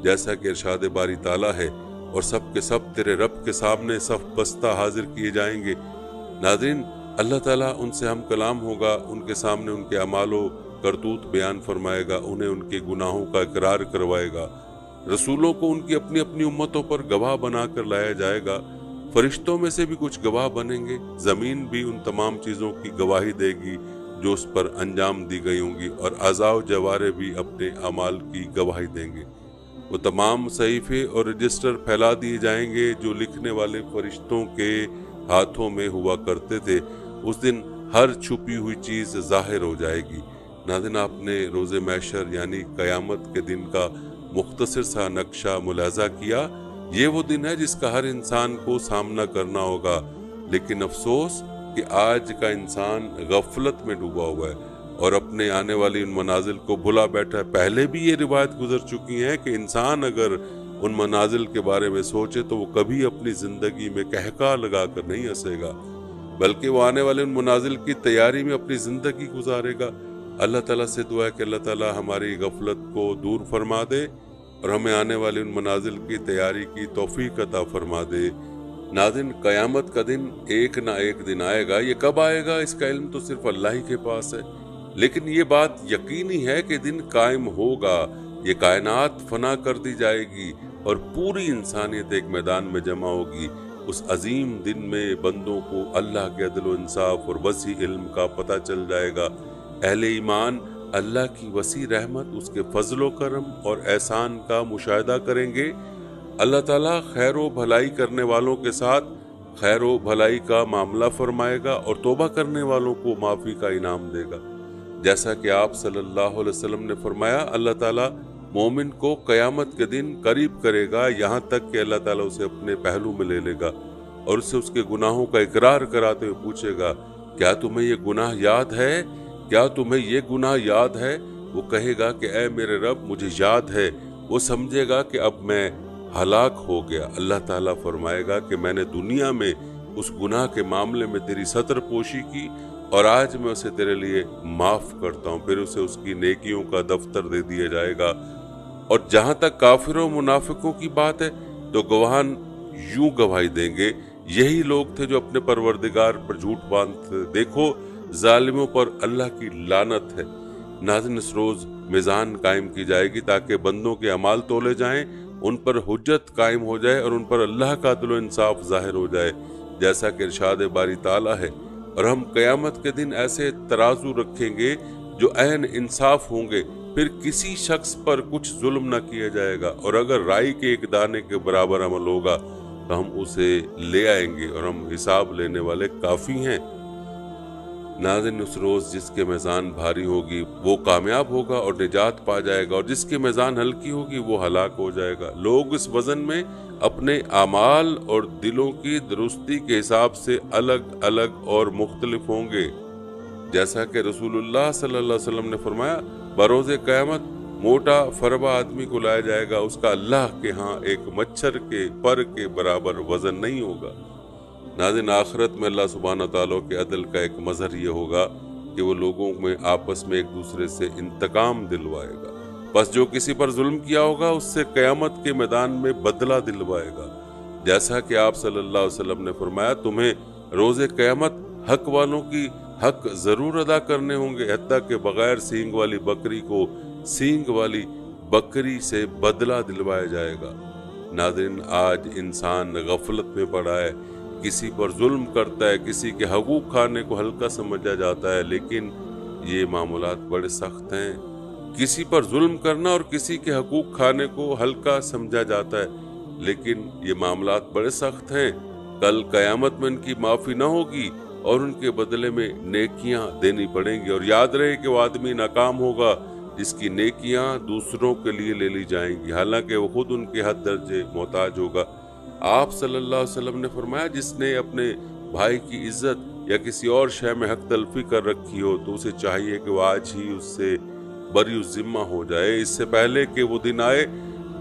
Speaker 1: जैसा कि इरशाद बारी ताला है, और सब के सब तेरे रब के सामने सफ बस्ता हाजिर किए जाएंगे। नाज़रीन, अल्लाह ताला उनसे हम कलाम होगा, उनके सामने उनके अमालो करतूत बयान फरमाएगा, उन्हें उनके गुनाहों का इकरार करवाएगा। रसूलों को उनकी अपनी अपनी उम्मतों पर गवाह बनाकर लाया जाएगा। फरिश्तों में से भी कुछ गवाह बनेंगे, जमीन भी उन तमाम चीज़ों की गवाही देगी जो उस पर अंजाम दी गई होंगी, और अज़ाव जवारे भी अपने अमाल की गवाही देंगे। वो तमाम सहीफे और रजिस्टर फैला दिए जाएंगे जो लिखने वाले फरिश्तों के हाथों में हुआ करते थे। उस दिन हर छुपी हुई चीज़ जाहिर हो जाएगी। नाज़रीन, आपने रोज़े महशर यानी क़यामत के दिन का मुख्तसर सा नक्शा मुलाजा किया। ये वो दिन है जिसका हर इंसान को सामना करना होगा, लेकिन अफसोस कि आज का इंसान गफलत में डूबा हुआ है और अपने आने वाली उन मनाजिल को भुला बैठा है। पहले भी ये रिवायत गुजर चुकी है कि इंसान अगर उन मनाजिल के बारे में सोचे तो वो कभी अपनी ज़िंदगी में कहका लगा कर नहीं हंसेगा। بلکہ وہ آنے والے ان منازل کی تیاری میں اپنی زندگی گزارے گا۔ اللہ تعالیٰ سے دعا ہے کہ اللہ تعالیٰ ہماری غفلت کو دور فرما دے اور ہمیں آنے والے ان منازل کی تیاری کی توفیق عطا فرما دے۔ ناظرین، قیامت کا دن ایک نہ ایک دن آئے گا۔ یہ کب آئے گا اس کا علم تو صرف اللہ ہی کے پاس ہے، لیکن یہ بات یقینی ہے کہ دن قائم ہوگا، یہ کائنات فنا کر دی جائے گی اور پوری انسانیت ایک میدان میں جمع ہوگی۔ اس عظیم دن میں بندوں کو اللہ کے عدل و انصاف اور وسیع علم کا پتہ چل جائے گا۔ اہل ایمان اللہ کی وسیع رحمت، اس کے فضل و کرم اور احسان کا مشاہدہ کریں گے۔ اللہ تعالیٰ خیر و بھلائی کرنے والوں کے ساتھ خیر و بھلائی کا معاملہ فرمائے گا اور توبہ کرنے والوں کو معافی کا انعام دے گا۔ جیسا کہ آپ صلی اللہ علیہ وسلم نے فرمایا، اللہ تعالیٰ مومن کو قیامت کے دن قریب کرے گا، یہاں تک کہ اللہ تعالیٰ اسے اپنے پہلو میں لے لے گا اور اسے اس کے گناہوں کا اقرار کراتے ہوئے پوچھے گا، کیا تمہیں یہ گناہ یاد ہے؟ کیا تمہیں یہ گناہ یاد ہے؟ وہ کہے گا کہ اے میرے رب، مجھے یاد ہے۔ وہ سمجھے گا کہ اب میں ہلاک ہو گیا۔ اللہ تعالیٰ فرمائے گا کہ میں نے دنیا میں اس گناہ کے معاملے میں تیری ستر پوشی کی اور آج میں اسے تیرے لیے معاف کرتا ہوں۔ پھر اسے اس کی نیکیوں کا دفتر دے دیا جائے گا۔ اور جہاں تک کافروں منافقوں کی بات ہے تو گواہان یوں گواہی دیں گے، یہی لوگ تھے جو اپنے پروردگار پر جھوٹ باندھتے۔ دیکھو، ظالموں پر اللہ کی لعنت ہے۔ ناظرین، اس روز میزان قائم کی جائے گی تاکہ بندوں کے اعمال تولے جائیں، ان پر حجت قائم ہو جائے اور ان پر اللہ کا عدل و انصاف ظاہر ہو جائے، جیسا کہ ارشاد باری تعالیٰ ہے۔ اور ہم قیامت کے دن ایسے ترازو رکھیں گے جو عین انصاف ہوں گے، پھر کسی شخص پر کچھ ظلم نہ کیا جائے گا، اور اگر رائی کے ایک دانے کے برابر عمل ہوگا تو ہم اسے لے آئیں گے اور ہم حساب لینے والے کافی ہیں۔ ناظرین، اس روز جس کے میزان بھاری ہوگی وہ کامیاب ہوگا اور نجات پا جائے گا، اور جس کی میزان ہلکی ہوگی وہ ہلاک ہو جائے گا۔ لوگ اس وزن میں اپنے اعمال اور دلوں کی درستی کے حساب سے الگ الگ اور مختلف ہوں گے، جیسا کہ رسول اللہ صلی اللہ علیہ وسلم نے فرمایا، بروز قیامت موٹا فربا آدمی کو لایا جائے گا، اس کا اللہ کے ہاں ایک مچھر کے پر کے برابر وزن نہیں ہوگا۔ ناظرین، آخرت میں اللہ سبحانہ تعالیٰ کے عدل کا ایک مظہر یہ ہوگا کہ وہ لوگوں میں آپس میں ایک دوسرے سے انتقام دلوائے گا۔ بس جو کسی پر ظلم کیا ہوگا اس سے قیامت کے میدان میں بدلہ دلوائے گا، جیسا کہ آپ صلی اللہ علیہ وسلم نے فرمایا، تمہیں روز قیامت حق والوں کی حق ضرور ادا کرنے ہوں گے، حتیٰ کہ بغیر سینگ والی بکری کو سینگ والی بکری سے بدلہ دلوایا جائے گا۔ ناظرین، آج انسان غفلت میں پڑا ہے، کسی پر ظلم کرتا ہے، کسی کے حقوق کھانے کو ہلکا سمجھا جاتا ہے، لیکن یہ معاملات بڑے سخت ہیں۔ کسی پر ظلم کرنا اور کسی کے حقوق کھانے کو ہلکا سمجھا جاتا ہے، لیکن یہ معاملات بڑے سخت ہیں۔ کل قیامت میں ان کی معافی نہ ہوگی اور ان کے بدلے میں نیکیاں دینی پڑیں گی، اور یاد رہے کہ وہ آدمی ناکام ہوگا جس کی نیکیاں دوسروں کے لیے لے لی جائیں گی، حالانکہ وہ خود ان کے حد درجے محتاج ہوگا۔ آپ صلی اللہ علیہ وسلم نے فرمایا، جس نے اپنے بھائی کی عزت یا کسی اور شے میں حق تلفی کر رکھی ہو تو اسے چاہیے کہ وہ آج ہی اس سے بری ذمہ ہو جائے، اس سے پہلے کہ وہ دن آئے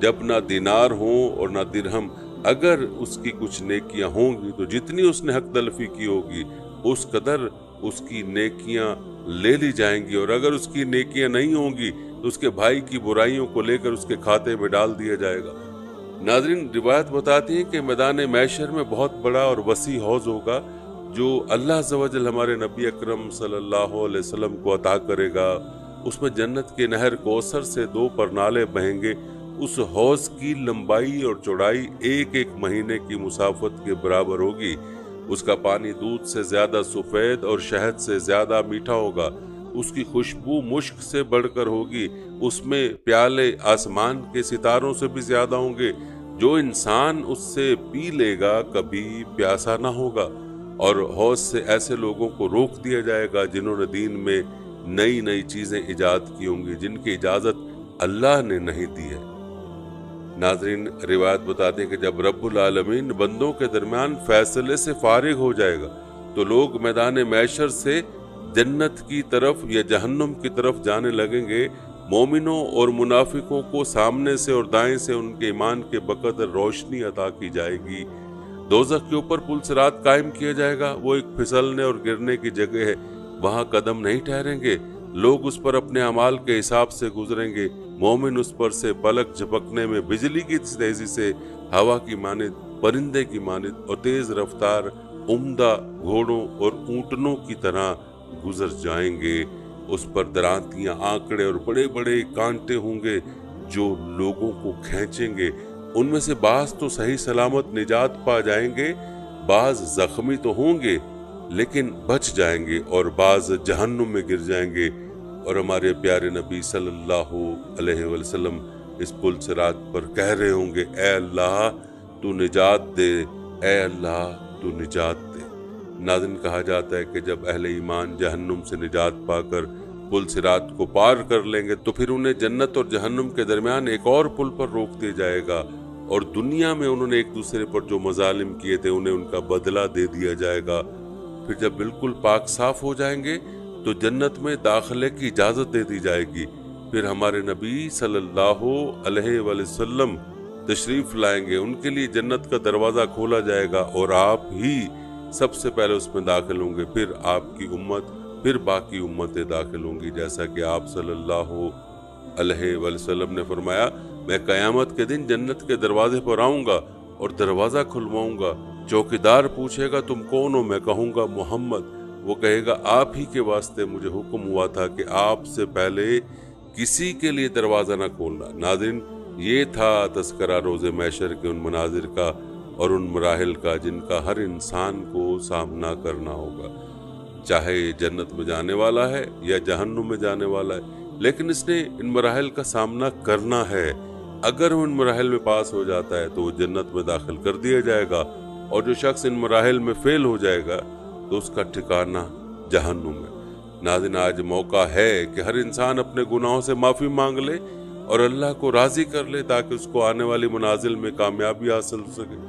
Speaker 1: جب نہ دینار ہوں اور نہ درہم۔ اگر اس کی کچھ نیکیاں ہوں گی تو جتنی اس نے حق تلفی کی ہوگی اس قدر اس کی نیکیاں لے لی جائیں گی، اور اگر اس کی نیکیاں نہیں ہوں گی تو اس کے بھائی کی برائیوں کو لے کر اس کے کھاتے میں ڈال دیا جائے گا۔ ناظرین، روایت بتاتی ہے کہ میدان محشر میں بہت بڑا اور وسیع حوض ہوگا جو اللہ عز و جل ہمارے نبی اکرم صلی اللہ علیہ وسلم کو عطا کرے گا۔ اس میں جنت کے نہر کوثر سے 2 پرنالے بہیں گے۔ اس حوض کی لمبائی اور چوڑائی ایک مہینے کی مسافت کے برابر ہوگی۔ اس کا پانی دودھ سے زیادہ سفید اور شہد سے زیادہ میٹھا ہوگا۔ اس کی خوشبو مشک سے بڑھ کر ہوگی۔ اس میں پیالے آسمان کے ستاروں سے بھی زیادہ ہوں گے۔ جو انسان اس سے پی لے گا کبھی پیاسا نہ ہوگا، اور حوض سے ایسے لوگوں کو روک دیا جائے گا جنہوں نے دین میں نئی نئی چیزیں ایجاد کی ہوں گی جن کی اجازت اللہ نے نہیں دی ہے۔ ناظرین، روایت بتاتے ہیں کہ جب رب العالمین بندوں کے درمیان فیصلے سے فارغ ہو جائے گا تو لوگ میدان محشر سے جنت کی طرف یا جہنم کی طرف جانے لگیں گے۔ مومنوں اور منافقوں کو سامنے سے اور دائیں سے ان کے ایمان کے بقدر روشنی عطا کی جائے گی۔ दोज़ख के ऊपर पुल सिरात कायम किया जाएगा। वो एक फिसलने और गिरने की जगह है, वहां कदम नहीं ठहरेंगे। लोग उस पर अपने अमाल के हिसाब से गुजरेंगे। मोमिन उस पर से पलक झपकने में बिजली की तेजी से, हवा की मानिद, परिंदे की मानिद और तेज रफ्तार उम्दा घोड़ों और ऊंटनों की तरह गुजर जाएंगे। उस पर दरांतियां, आंकड़े और बड़े बड़े कांटे होंगे जो लोगों को खींचेंगे। उनमें से बाज तो सही सलामत निजात पा जाएंगे, बाज जख्मी तो होंगे लेकिन बच जाएंगे, और बाज जहन्नुम में गिर जाएंगे। और हमारे प्यारे नबी सल्लल्लाहु अलैहि वसल्लम इस पुल सिरात पर कह रहे होंगे, ए अल्लाह तू निजात दे, ए अल्लाह तू निजात दे। नाज़रीन, कहा जाता है कि जब अहले ईमान जहन्नुम से निजात पाकर पुल सिरात को पार कर लेंगे तो फिर उन्हें जन्नत और जहन्नुम के दरमियान एक और पुल पर रोक दिया जाएगा, और दुनिया में उन्होंने एक दूसरे पर जो मजालिम किए थे उन्हें उनका बदला दे दिया जाएगा। फिर जब बिल्कुल पाक साफ हो जाएंगे तो जन्नत में दाखिले की इजाजत दे दी जाएगी। फिर हमारे नबी सल्लल्लाहु अलैहि वसल्लम तशरीफ लाएंगे, उनके लिए जन्नत का दरवाजा खोला जाएगा और आप ही सबसे पहले उसमें दाखिल होंगे, फिर आपकी उम्मत, फिर बाकी उम्मतें दाखिल होंगी। जैसा कि आप सल्लल्लाहु अलैहि वसल्लम ने फरमाया, मैं कयामत के दिन जन्नत के दरवाजे पर आऊंगा और दरवाजा खुलवाऊंगा। चौकीदार पूछेगा तुम कौन हो? मैं कहूंगा मोहम्मद। वो कहेगा आप ही के वास्ते मुझे हुक्म हुआ था कि आपसे पहले किसी के लिए दरवाजा ना खोलना। नाज़रीन, ये था तज़किरा रोज़े महशर के उन मनाजिर का और उन मराहिल का जिनका हर इंसान को सामना करना होगा, चाहे जन्नत में जाने वाला है या जहन्नुम में जाने वाला है, लेकिन इसने इन मराहिल का सामना करना है। अगर वो इन मराहिल में पास हो जाता है तो वो जन्नत में दाखिल कर दिया जाएगा, और जो शख्स इन मराहिल में फेल हो जाएगा तो उसका ठिकाना जहन्नुम है। नाज़रीन, आज मौका है कि हर इंसान अपने गुनाहों से माफ़ी मांग ले और अल्लाह को राज़ी कर ले ताकि उसको आने वाली मनाजिल में कामयाबी हासिल हो सके।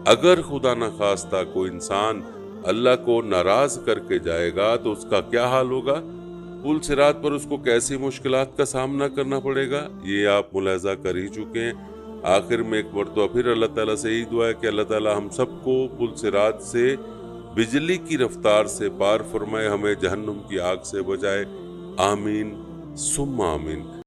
Speaker 1: अगर खुदा न खास्ता कोई इंसान अल्लाह को नाराज करके जाएगा तो उसका क्या हाल होगा? पुल सिरात पर उसको कैसी मुश्किलात का सामना करना पड़ेगा, ये आप मुलाहिजा कर ही चुके हैं। आखिर में एक मरतबा फिर अल्लाह ताला से यही दुआ है कि अल्लाह ताला हम सबको पुल सिरात से बिजली की रफ्तार से पार फरमाए, हमें जहन्नुम की आग से बचाए। आमीन सुम्मा आमीन।